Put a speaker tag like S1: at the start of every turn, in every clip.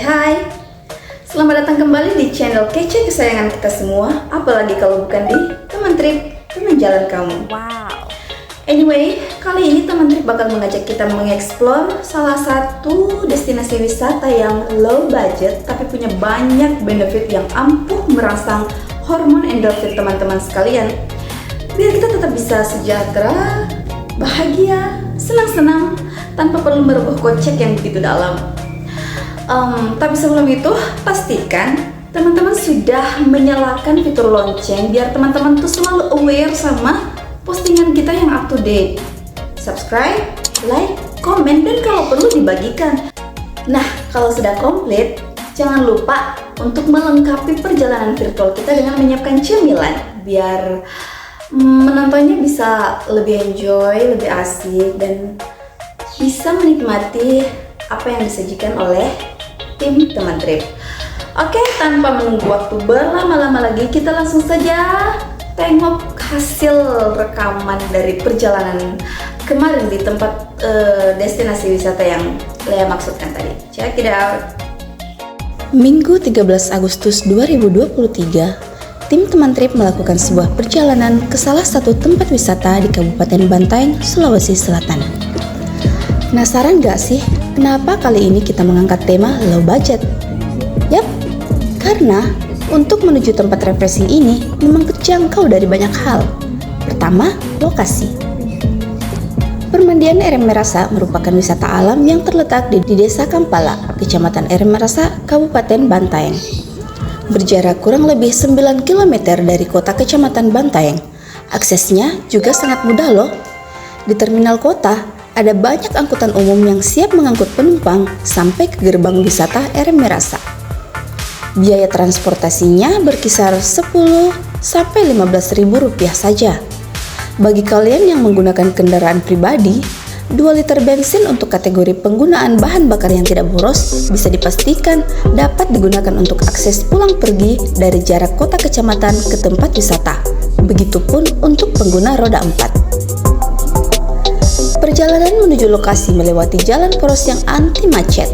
S1: Hai, selamat datang kembali di channel kece kesayangan kita semua, apalagi kalau bukan di Teman Trip, teman jalan kamu.
S2: Wow.
S1: Anyway, kali ini Teman Trip bakal mengajak kita mengeksplor salah satu destinasi wisata yang low budget tapi punya banyak benefit yang ampuh merangsang hormon endorfin teman-teman sekalian. Biar kita tetap bisa sejahtera, bahagia, senang-senang tanpa perlu merogoh kocek yang begitu dalam. Tapi sebelum itu, pastikan teman-teman sudah menyalakan fitur lonceng biar teman-teman tuh selalu aware sama postingan kita yang up to date. Subscribe, like, komen, dan kalau perlu dibagikan. Nah, kalau sudah komplit, jangan lupa untuk melengkapi perjalanan virtual kita dengan menyiapkan cemilan biar menontonnya bisa lebih enjoy, lebih asik, dan bisa menikmati apa yang disajikan oleh tim Teman Trip. Oke, tanpa menunggu waktu berlama-lama lagi, kita langsung saja tengok hasil rekaman dari perjalanan kemarin di tempat destinasi wisata yang Lea maksudkan tadi. Check it out.
S3: Minggu 13 Agustus 2023, tim Teman Trip melakukan sebuah perjalanan ke salah satu tempat wisata di Kabupaten Bantaeng, Sulawesi Selatan. Penasaran gak sih kenapa kali ini kita mengangkat tema low budget? Yap, karena untuk menuju tempat refreshing ini memang terjangkau dari banyak hal. Pertama, lokasi. Permandian Erem Merasa merupakan wisata alam yang terletak di Desa Kampala, Kecamatan Erem Merasa, Kabupaten Bantaeng. Berjarak kurang lebih 9 km dari kota Kecamatan Bantaeng. Aksesnya juga sangat mudah loh. Di terminal kota, ada banyak angkutan umum yang siap mengangkut penumpang sampai ke gerbang wisata Erem Merasa. Biaya transportasinya berkisar 10 sampai 15 ribu rupiah saja. Bagi kalian yang menggunakan kendaraan pribadi, 2 liter bensin untuk kategori penggunaan bahan bakar yang tidak boros bisa dipastikan dapat digunakan untuk akses pulang pergi dari jarak kota kecamatan ke tempat wisata. Begitupun untuk pengguna roda 4. Perjalanan menuju lokasi melewati jalan poros yang anti macet.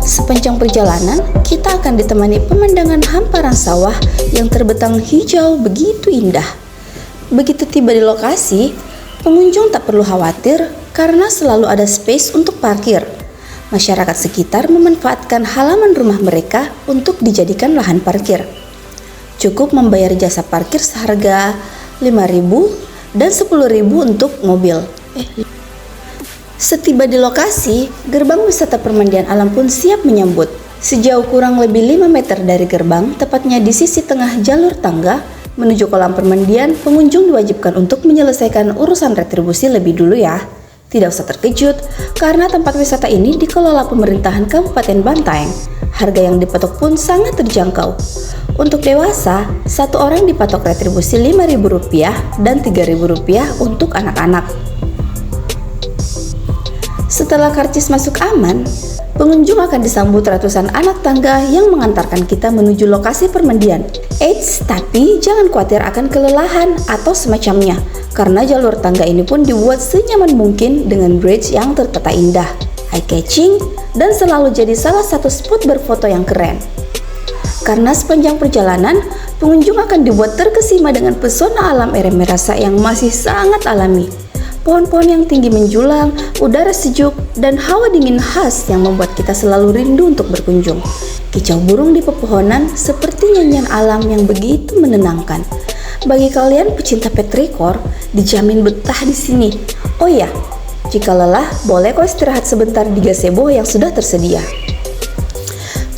S3: Sepanjang perjalanan, kita akan ditemani pemandangan hamparan sawah yang terbentang hijau begitu indah. Begitu tiba di lokasi, pengunjung tak perlu khawatir karena selalu ada space untuk parkir. Masyarakat sekitar memanfaatkan halaman rumah mereka untuk dijadikan lahan parkir. Cukup membayar jasa parkir seharga 5.000 dan 10.000 untuk mobil. Setiba di lokasi, gerbang wisata permandian alam pun siap menyambut. Sejauh kurang lebih 5 meter dari gerbang, tepatnya di sisi tengah jalur tangga, menuju kolam permandian, pengunjung diwajibkan untuk menyelesaikan urusan retribusi lebih dulu ya. Tidak usah terkejut, karena tempat wisata ini dikelola pemerintahan Kabupaten Bantaeng. Harga yang dipatok pun sangat terjangkau. Untuk dewasa, satu orang dipatok retribusi Rp5.000 dan Rp3.000 untuk anak-anak. Setelah karcis masuk aman, pengunjung akan disambut ratusan anak tangga yang mengantarkan kita menuju lokasi permandian. Eits, tapi jangan khawatir akan kelelahan atau semacamnya, karena jalur tangga ini pun dibuat senyaman mungkin dengan bridge yang tertata indah, eye-catching, dan selalu jadi salah satu spot berfoto yang keren. Karena sepanjang perjalanan, pengunjung akan dibuat terkesima dengan pesona alam Erem Merasa yang masih sangat alami. Pohon-pohon yang tinggi menjulang, udara sejuk, dan hawa dingin khas yang membuat kita selalu rindu untuk berkunjung. Kicau burung di pepohonan seperti nyanyian alam yang begitu menenangkan. Bagi kalian pecinta petrikor, dijamin betah di sini. Oh ya, jika lelah, boleh kok istirahat sebentar di gazebo yang sudah tersedia.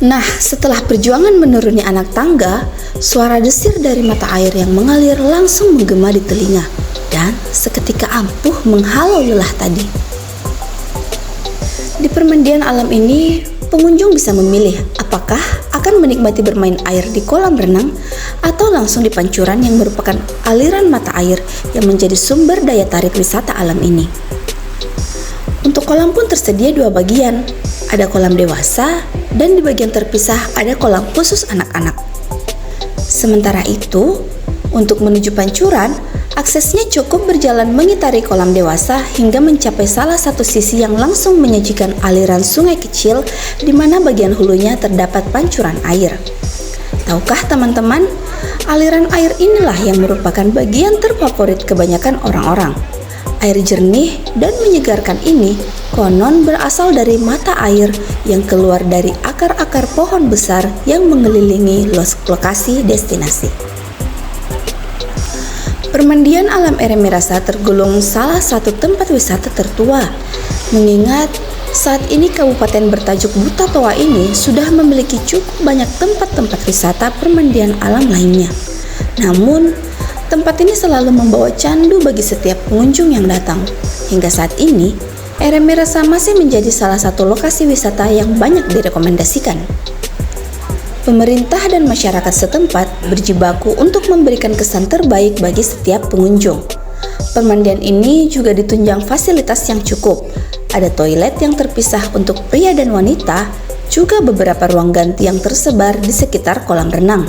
S3: Nah, setelah perjuangan menuruni anak tangga, suara desir dari mata air yang mengalir langsung menggema di telinga. Dan seketika ampuh menghalau lelah tadi. Di permandian alam ini, pengunjung bisa memilih apakah akan menikmati bermain air di kolam renang atau langsung di pancuran yang merupakan aliran mata air yang menjadi sumber daya tarik wisata alam ini. Untuk Kolam pun tersedia dua bagian, ada kolam dewasa dan di bagian terpisah ada kolam khusus anak-anak. Sementara itu, untuk menuju pancuran, aksesnya cukup berjalan mengitari kolam dewasa hingga mencapai salah satu sisi yang langsung menyajikan aliran sungai kecil di mana bagian hulunya terdapat pancuran air. Tahukah teman-teman, aliran air inilah yang merupakan bagian terfavorit kebanyakan orang-orang. Air jernih dan menyegarkan ini konon berasal dari mata air yang keluar dari akar-akar pohon besar yang mengelilingi lokasi destinasi. Permandian Alam Eremirasa tergolong salah satu tempat wisata tertua, mengingat saat ini kabupaten bertajuk Buta Toa ini sudah memiliki cukup banyak tempat-tempat wisata permandian alam lainnya. Namun, tempat ini selalu membawa candu bagi setiap pengunjung yang datang. Hingga saat ini, Eremirasa masih menjadi salah satu lokasi wisata yang banyak direkomendasikan. Pemerintah dan masyarakat setempat berjibaku untuk memberikan kesan terbaik bagi setiap pengunjung. Permandian ini juga ditunjang fasilitas yang cukup. Ada toilet yang terpisah untuk pria dan wanita, juga beberapa ruang ganti yang tersebar di sekitar kolam renang.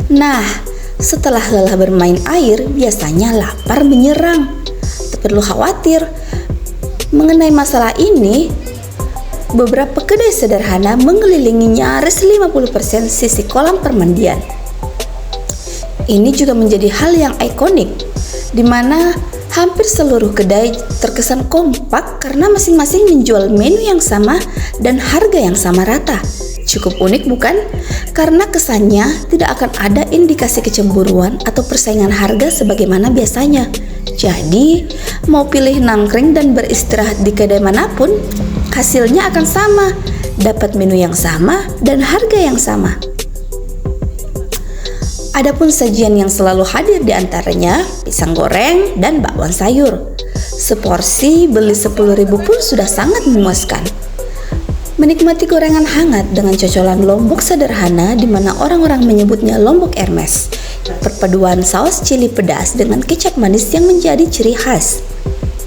S3: Nah, setelah lelah bermain air, biasanya lapar menyerang. Tak perlu khawatir mengenai masalah ini. Beberapa kedai sederhana mengelilingi nyaris 50% sisi kolam permandian. Ini juga menjadi hal yang ikonik, di mana hampir seluruh kedai terkesan kompak karena masing-masing menjual menu yang sama dan harga yang sama rata. Cukup unik bukan? Karena kesannya tidak akan ada indikasi kecemburuan atau persaingan harga sebagaimana biasanya. Jadi, mau pilih nangkring dan beristirahat di kedai manapun, hasilnya akan sama, dapat menu yang sama dan harga yang sama. Adapun sajian yang selalu hadir di antaranya pisang goreng dan bakwan sayur. Seporsi beli 10.000 pun sudah sangat memuaskan. Menikmati gorengan hangat dengan cocolan lombok sederhana di mana orang-orang menyebutnya lombok Hermes. Perpaduan saus cili pedas dengan kecap manis yang menjadi ciri khas.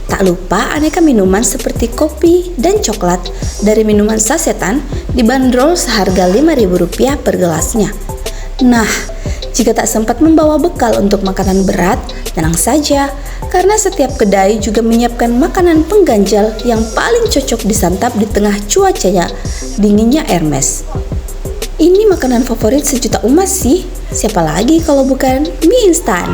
S3: Tak lupa aneka minuman seperti kopi dan coklat dari minuman sasetan dibanderol seharga Rp5.000 per gelasnya. Nah, jika tak sempat membawa bekal untuk makanan berat, tenang saja, karena setiap kedai juga menyiapkan makanan pengganjal yang paling cocok disantap di tengah cuacanya dinginnya Hermes. Ini makanan favorit sejuta umat sih, siapa lagi kalau bukan mie instan.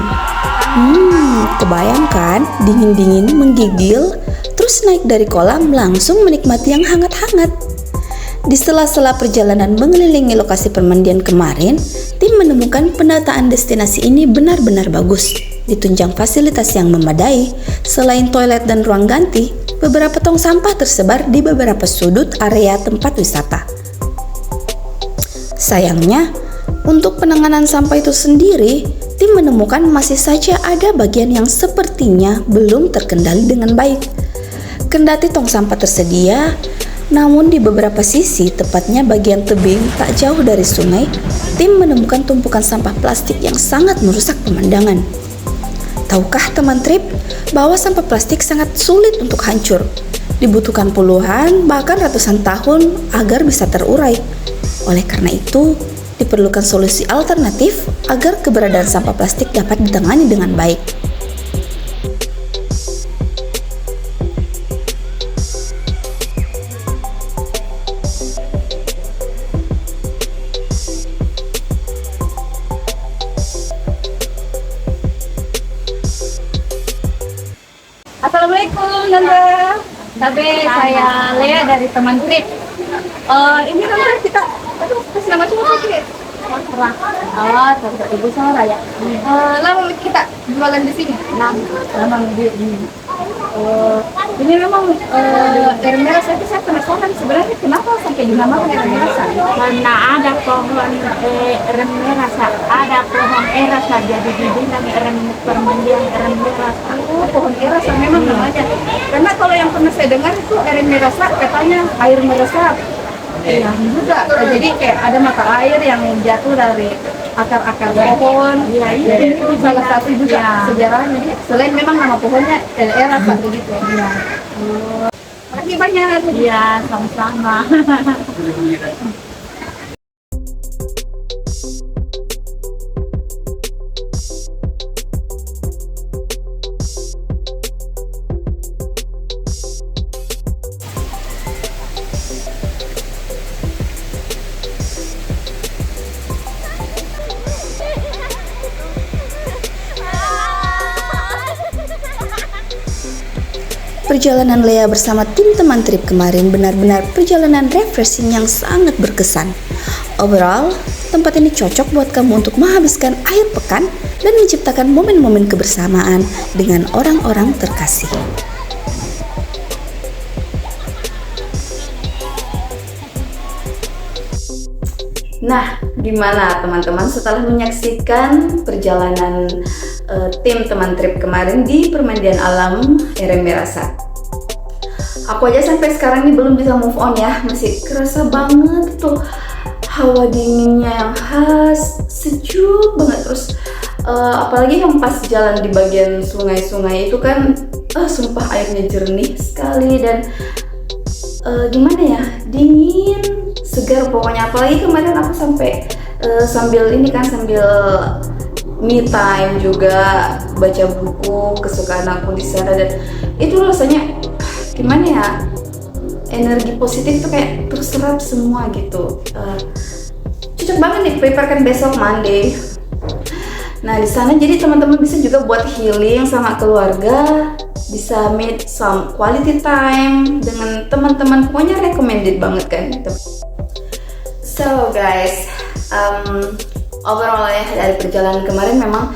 S3: Kebayang kan, dingin-dingin menggigil, terus naik dari kolam langsung menikmati yang hangat-hangat. Di sela-sela perjalanan mengelilingi lokasi permandian kemarin, tim menemukan penataan destinasi ini benar-benar bagus. Ditunjang fasilitas yang memadai, selain toilet dan ruang ganti, beberapa tong sampah tersebar di beberapa sudut area tempat wisata. Sayangnya, untuk penanganan sampah itu sendiri, tim menemukan masih saja ada bagian yang sepertinya belum terkendali dengan baik. Kendati tong sampah tersedia, namun di beberapa sisi, tepatnya bagian tebing tak jauh dari sungai, tim menemukan tumpukan sampah plastik yang sangat merusak pemandangan. Tahukah teman trip bahwa sampah plastik sangat sulit untuk hancur? Dibutuhkan puluhan bahkan ratusan tahun agar bisa terurai. Oleh karena itu, diperlukan solusi alternatif agar keberadaan sampah plastik dapat ditangani dengan baik.
S2: Assalamualaikum Nanda. Tapi saya Lea dari teman trip. Ini Nanda kita kasih nama cuma sakit. Sarah. Oh, Sarah Ibu Sarah ya. Lama kita jualan di sini. Lama di sini. Ini memang Eremirasa itu saya penasaran sebenarnya kenapa sampai dinamakan Eremirasa?
S4: Karena ada pohon Eremirasa, ada pohon erasa jadi dibilang permandian Eremirasa.
S2: Oh, pohon erasa memang namanya. Karena kalau yang pernah saya dengar itu Eremirasa katanya air meresap. Iya juga. Jadi kayak ada mata air yang jatuh dari akar-akar pohon.
S4: Iya,
S2: Jadi itu salah satu juga sejarahnya. Selain memang nama pohonnya erasa begitu.
S4: Iya.
S2: makasih banyak.
S4: Iya, sama-sama.
S3: Perjalanan Lea bersama tim teman trip kemarin benar-benar perjalanan refreshing yang sangat berkesan. Overall, tempat ini cocok buat kamu untuk menghabiskan akhir pekan dan menciptakan momen-momen kebersamaan dengan orang-orang terkasih.
S1: Nah, gimana teman-teman setelah menyaksikan perjalanan tim teman trip kemarin di Permandian Alam RM Merasa? Aku aja sampai sekarang ini belum bisa move on ya, masih kerasa banget tuh hawa dinginnya yang khas, sejuk banget. Terus apalagi yang pas jalan di bagian sungai-sungai itu kan, sumpah airnya jernih sekali dan gimana ya, dingin, segar pokoknya. Apalagi kemarin aku sampai sambil me time juga, baca buku kesukaan aku di sana, dan itu rasanya gimana ya, energi positif tuh kayak terserap semua gitu. Cocok banget nih, prepare kan besok Monday. Nah di sana jadi teman-teman bisa juga buat healing sama keluarga, bisa meet some quality time dengan teman-teman, pokoknya recommended banget kan. So guys, overall ya dari perjalanan kemarin memang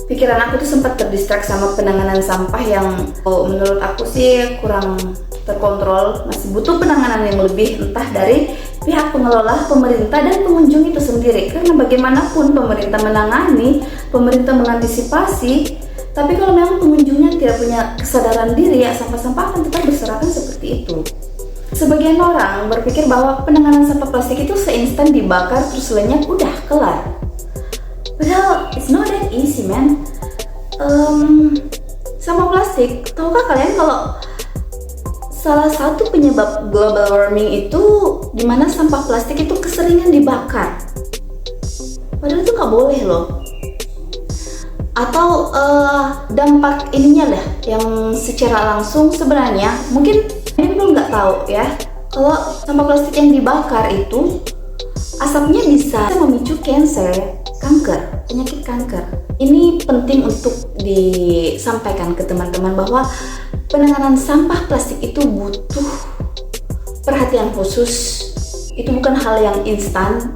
S1: pikiran aku tuh sempat terdistract sama penanganan sampah yang menurut aku sih kurang terkontrol, masih butuh penanganan yang lebih, entah dari pihak pengelola, pemerintah, dan pengunjung itu sendiri. Karena bagaimanapun pemerintah menangani, pemerintah mengantisipasi, tapi kalau memang pengunjungnya tidak punya kesadaran diri, ya sampah-sampah akan tetap berserakan seperti itu. Sebagian orang berpikir bahwa penanganan sampah plastik itu seinstan dibakar terus lenyap udah kelar. Padahal it's not that easy man. Sampah plastik, tahukah kalian kalau salah satu penyebab global warming itu dimana sampah plastik itu keseringan dibakar? Padahal itu nggak boleh loh. Atau dampak ininya lah yang secara langsung sebenarnya mungkin ini belum nggak tahu ya, kalau sampah plastik yang dibakar itu asapnya bisa memicu kanker, penyakit kanker. Ini penting untuk disampaikan ke teman-teman bahwa penanganan sampah plastik itu butuh perhatian khusus, itu bukan hal yang instan,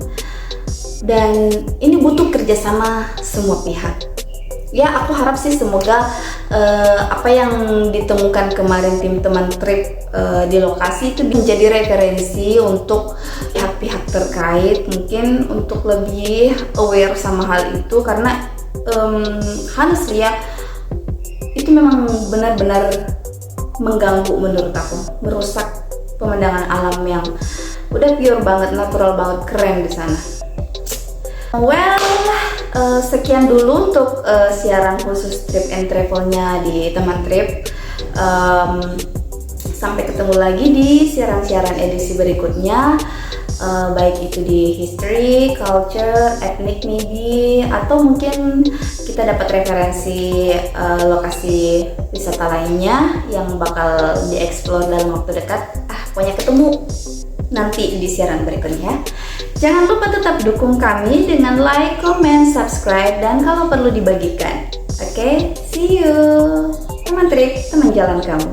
S1: dan ini butuh kerjasama semua pihak. Ya aku harap sih semoga apa yang ditemukan kemarin tim teman trip di lokasi itu menjadi referensi untuk pihak-pihak terkait, mungkin untuk lebih aware sama hal itu, karena honestly ya itu memang benar-benar mengganggu menurut aku, merusak pemandangan alam yang udah pure banget, natural banget, keren di sana. Well, sekian dulu untuk siaran khusus trip and travelnya di teman trip. Sampai ketemu lagi di siaran-siaran edisi berikutnya, baik itu di history, culture, ethnic maybe, atau mungkin kita dapat referensi lokasi wisata lainnya yang bakal dieksplor dalam waktu dekat. Pokoknya ketemu nanti di siaran berikutnya. Jangan lupa tetap dukung kami dengan like, comment, subscribe, dan kalau perlu dibagikan. Oke, see you. Teman trip, teman jalan kamu.